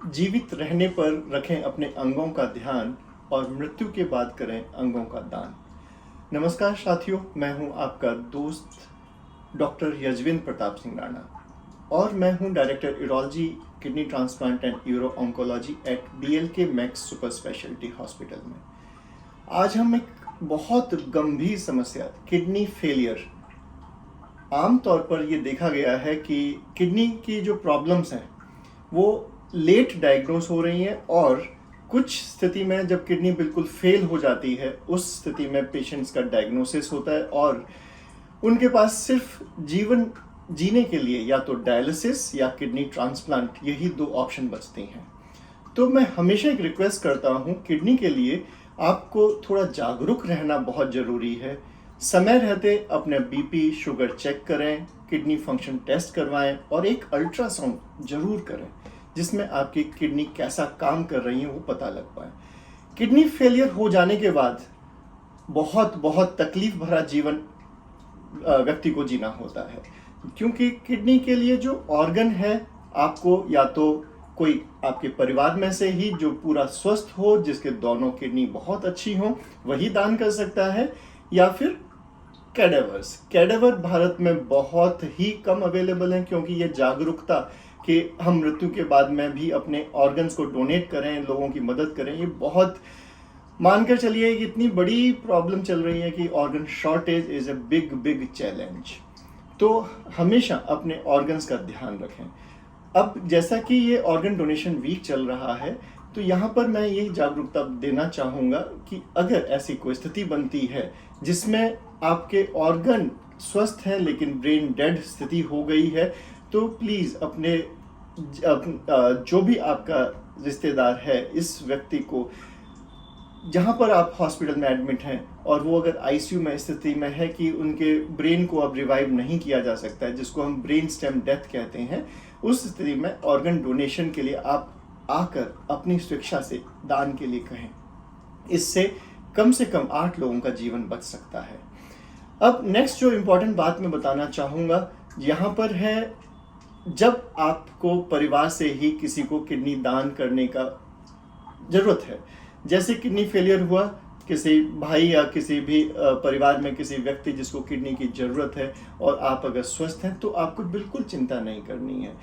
जीवित रहने पर रखें अपने अंगों का ध्यान और मृत्यु के बाद करें अंगों का दान। नमस्कार साथियों, मैं हूं आपका दोस्त डॉक्टर यजवेंद्र प्रताप सिंह राणा और मैं हूं director urology, kidney transplant and uro oncology at BLK Max super speciality hospital में। आज हम एक बहुत गंभीर समस्या, किडनी फेलियर। आमतौर पर ये देखा गया है कि किडनी की जो प्रॉब्लम्स हैं वो लेट डायग्नोस हो रही हैं और कुछ स्थिति में जब किडनी बिल्कुल फेल हो जाती है उस स्थिति में पेशेंट्स का डायग्नोसिस होता है और उनके पास सिर्फ जीवन जीने के लिए या तो डायलिसिस या किडनी ट्रांसप्लांट, यही दो ऑप्शन बचते हैं। तो मैं हमेशा एक रिक्वेस्ट करता हूँ, किडनी के लिए आपको थोड़ा जागरूक रहना बहुत ज़रूरी है। समय रहते अपने BP शुगर चेक करें, किडनी फंक्शन टेस्ट करवाएं और एक अल्ट्रासाउंड जरूर करें जिसमें आपकी किडनी कैसा काम कर रही है वो पता लग पाए। किडनी फेलियर हो जाने के बाद बहुत बहुत तकलीफ भरा जीवन व्यक्ति को जीना होता है, क्योंकि किडनी के लिए जो ऑर्गन है आपको या तो कोई आपके परिवार में से ही जो पूरा स्वस्थ हो, जिसके दोनों किडनी बहुत अच्छी हो, वही दान कर सकता है, या फिर कैडेवर भारत में बहुत ही कम अवेलेबल है, क्योंकि ये जागरूकता कि हम मृत्यु के बाद में भी अपने ऑर्गन्स को डोनेट करें, लोगों की मदद करें, ये बहुत मानकर चलिए कि इतनी बड़ी प्रॉब्लम चल रही है कि organ shortage is a big challenge. तो हमेशा अपने ऑर्गन्स का ध्यान रखें। अब जैसा कि ये ऑर्गन डोनेशन वीक चल रहा है, तो यहाँ पर मैं यही जागरूकता देना चाहूँगा कि अगर ऐसी कोई स्थिति बनती है जिसमें आपके ऑर्गन स्वस्थ हैं लेकिन ब्रेन डेड स्थिति हो गई है, तो प्लीज़ अपने जो भी आपका रिश्तेदार है, इस व्यक्ति को, जहाँ पर आप हॉस्पिटल में एडमिट हैं और वो अगर ICU में स्थिति में है कि उनके ब्रेन को अब रिवाइव नहीं किया जा सकता है, जिसको हम ब्रेन स्टेम डेथ कहते हैं, उस स्थिति में ऑर्गन डोनेशन के लिए आप आकर अपनी स्वेच्छा से दान के लिए कहें। इससे कम से कम 8 लोगों का जीवन बच सकता है। अब नेक्स्ट जो इम्पोर्टेंट बात मैं बताना चाहूँगा यहाँ पर है, जब आपको परिवार से ही किसी को किडनी दान करने का ज़रूरत है, जैसे किडनी फेलियर हुआ किसी भाई या किसी भी परिवार में किसी व्यक्ति जिसको किडनी की ज़रूरत है और आप अगर स्वस्थ हैं, तो आपको बिल्कुल चिंता नहीं करनी है।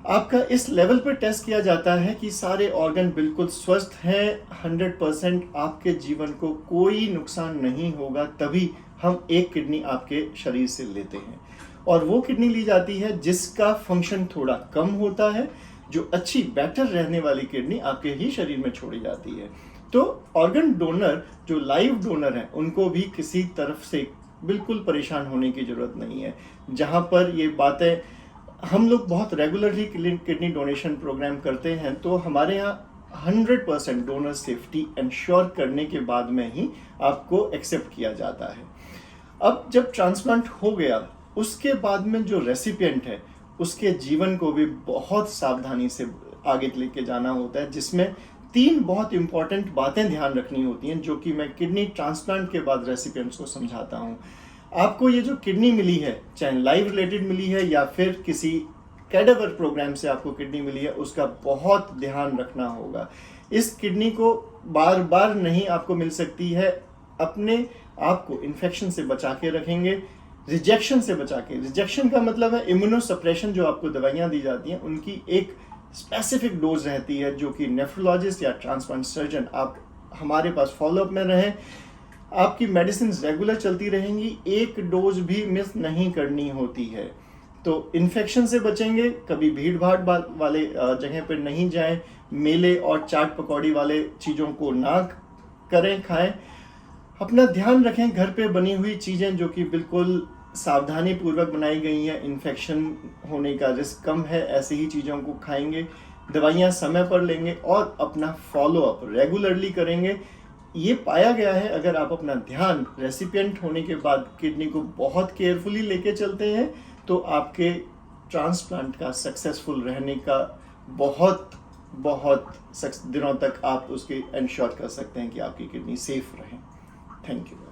आपका इस लेवल पर टेस्ट किया जाता है कि सारे ऑर्गन बिल्कुल स्वस्थ हैं, 100%, आपके जीवन को कोई नुकसान नहीं होगा, तभी हम एक किडनी आपके शरीर से लेते हैं और वो किडनी ली जाती है जिसका फंक्शन थोड़ा कम होता है। जो अच्छी बेटर रहने वाली किडनी आपके ही शरीर में छोड़ी जाती है। तो ऑर्गन डोनर जो लाइव डोनर हैं, उनको भी किसी तरफ से बिल्कुल परेशान होने की ज़रूरत नहीं है। जहाँ पर ये बातें हम लोग बहुत रेगुलरली किडनी डोनेशन प्रोग्राम करते हैं, तो हमारे यहाँ 100% डोनर सेफ्टी इंश्योर करने के बाद में ही आपको एक्सेप्ट किया जाता है। अब जब ट्रांसप्लांट हो गया, उसके बाद में जो रेसिपिएंट है उसके जीवन को भी बहुत सावधानी से आगे लेके जाना होता है, जिसमें 3 बहुत इंपॉर्टेंट बातें ध्यान रखनी होती हैं, जो कि मैं किडनी ट्रांसप्लांट के बाद रेसिपिएंट्स को समझाता हूँ। आपको ये जो किडनी मिली है, चाहे लाइव रिलेटेड मिली है या फिर किसी कैडेवर प्रोग्राम से आपको किडनी मिली है, उसका बहुत ध्यान रखना होगा। इस किडनी को बार बार नहीं आपको मिल सकती है। अपने आप को इन्फेक्शन से बचा के रखेंगे, रिजेक्शन से बचा के। रिजेक्शन का मतलब है इम्यूनोसप्रेशन, जो आपको दवाइयाँ दी जाती हैं उनकी एक स्पेसिफिक डोज रहती है, जो कि नेफ्रोलॉजिस्ट या ट्रांसप्लांट सर्जन, आप हमारे पास फॉलोअप में रहें, आपकी मेडिसिन रेगुलर चलती रहेंगी, एक डोज भी मिस नहीं करनी होती है। तो इन्फेक्शन से बचेंगे, कभी भीड़ भाड़ वाले जगह पर नहीं जाएं, मेले और चाट पकौड़ी वाले चीज़ों को ना करें, खाएं। अपना ध्यान रखें, घर पे बनी हुई चीज़ें जो कि बिल्कुल सावधानी पूर्वक बनाई गई हैं, इन्फेक्शन होने का रिस्क कम है, ऐसी ही चीज़ों को खाएंगे, दवाइयाँ समय पर लेंगे और अपना फॉलोअप रेगुलरली करेंगे। ये पाया गया है, अगर आप अपना ध्यान रेसिपिएंट होने के बाद किडनी को बहुत केयरफुली लेके चलते हैं, तो आपके ट्रांसप्लांट का सक्सेसफुल रहने का बहुत दिनों तक आप उसके इंश्योर कर सकते हैं कि आपकी किडनी सेफ रहे। Thank you.